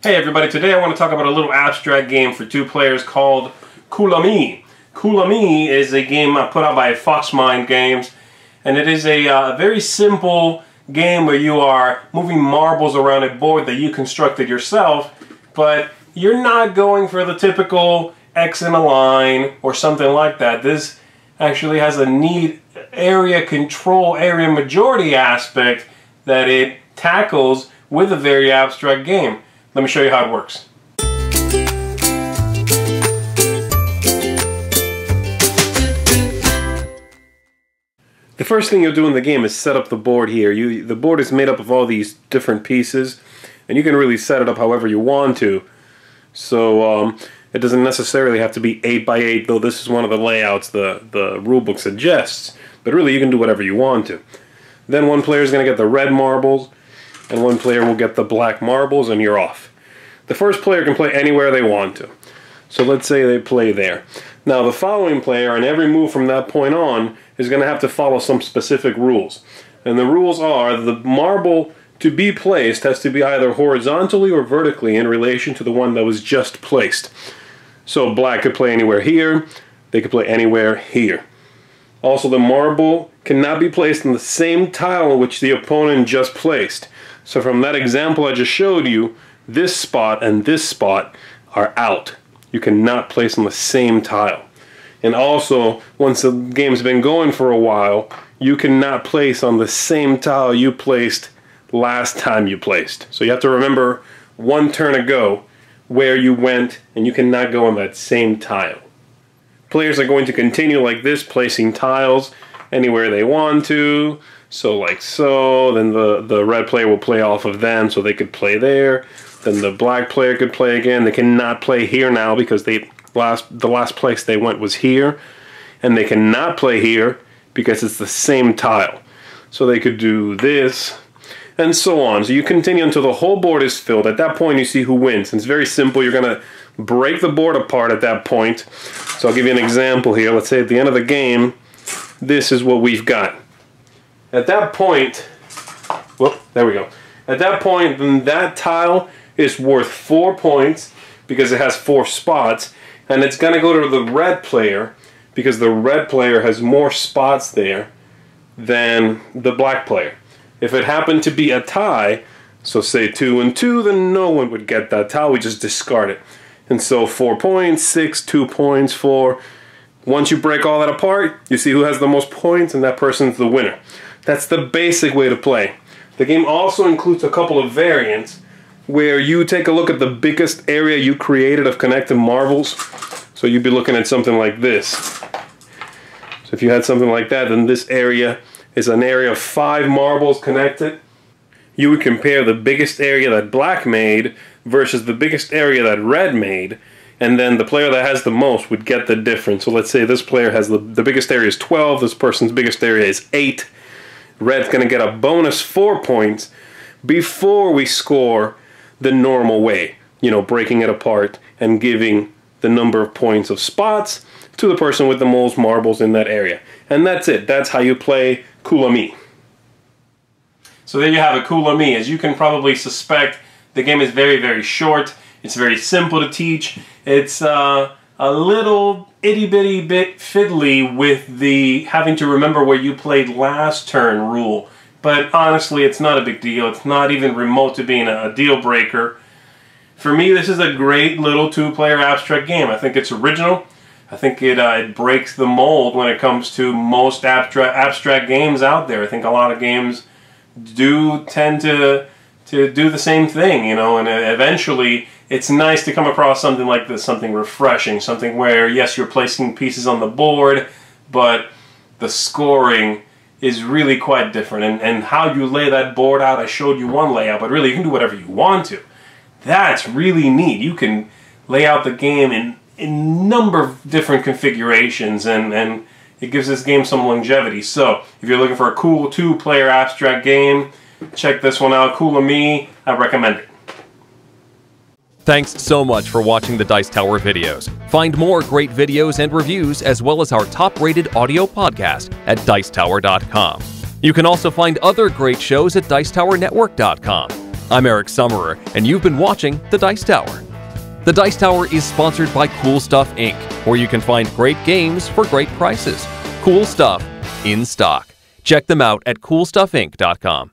Hey everybody, today I want to talk about a little abstract game for two players called Kulami. Kulami is a game put out by Foxmind Games, and it is a very simple game where you are moving marbles around a board that you constructed yourself, but you're not going for the typical X in a line or something like that. This actually has a neat area control, area majority aspect that it tackles with a very abstract game. Let me show you how it works. The first thing you'll do in the game is set up the board here. The board is made up of all these different pieces, and you can really set it up however you want to. So it doesn't necessarily have to be 8 by 8, though this is one of the layouts the rulebook suggests. But really you can do whatever you want to. Then one player is going to get the red marbles, and one player will get the black marbles, and you're off. The first player can play anywhere they want to. So let's say they play there. Now the following player, on every move from that point on, is going to have to follow some specific rules. And the rules are the marble to be placed has to be either horizontally or vertically in relation to the one that was just placed. So black could play anywhere here, they could play anywhere here. Also, the marble cannot be placed in the same tile which the opponent just placed. So from that example I just showed you, this spot and this spot are out. You cannot place on the same tile. And also, once the game's been going for a while, you cannot place on the same tile you placed last time you placed. So you have to remember one turn ago where you went, and you cannot go on that same tile. Players are going to continue like this, placing tiles anywhere they want to. So like so, then the red player will play off of them so they could play there. Then the black player could play again. They cannot play here now because the last place they went was here. And they cannot play here because it's the same tile. So they could do this, and so on. So you continue until the whole board is filled. At that point you see who wins. And it's very simple. You're going to break the board apart at that point. So I'll give you an example here. Let's say at the end of the game, this is what we've got. At that point, well, there we go. At that point, then that tile is worth 4 points because it has 4 spots, and it's going to go to the red player because the red player has more spots there than the black player. If it happened to be a tie, so say 2 and 2, then no one would get that tile. We just discard it. And so 4 points, 6, 2 points, 4. Once you break all that apart, you see who has the most points, and that person's the winner. That's the basic way to play. The game also includes a couple of variants where you take a look at the biggest area you created of connected marbles. So you'd be looking at something like this. So if you had something like that, then this area is an area of 5 marbles connected. You would compare the biggest area that black made versus the biggest area that red made, and then the player that has the most would get the difference. So let's say this player has the biggest area is 12, this person's biggest area is 8. Red's going to get a bonus 4 points before we score the normal way. You know, breaking it apart and giving the number of points of spots to the person with the most marbles in that area. And that's it. That's how you play Kulami. So there you have it, Kulami. As you can probably suspect, the game is very, very short. It's very simple to teach. It's a little itty-bitty bit fiddly with the having to remember where you played last turn rule. But honestly, it's not a big deal. It's not even remote to being a deal breaker. For me, this is a great little 2-player abstract game. I think it's original. I think it breaks the mold when it comes to most abstract games out there. I think a lot of games do tend to do the same thing, you know, and eventually it's nice to come across something like this, something refreshing, something where, yes, you're placing pieces on the board, but the scoring is really quite different. And how you lay that board out, I showed you one layout, but really you can do whatever you want to. That's really neat. You can lay out the game in a number of different configurations, and it gives this game some longevity. So if you're looking for a cool 2-player abstract game, check this one out, Kulami. I recommend it. Thanks so much for watching the Dice Tower videos. Find more great videos and reviews, as well as our top-rated audio podcast at Dicetower.com. You can also find other great shows at Dicetowernetwork.com. I'm Eric Summerer, and you've been watching The Dice Tower. The Dice Tower is sponsored by Cool Stuff Inc., where you can find great games for great prices. Cool stuff in stock. Check them out at coolstuffinc.com.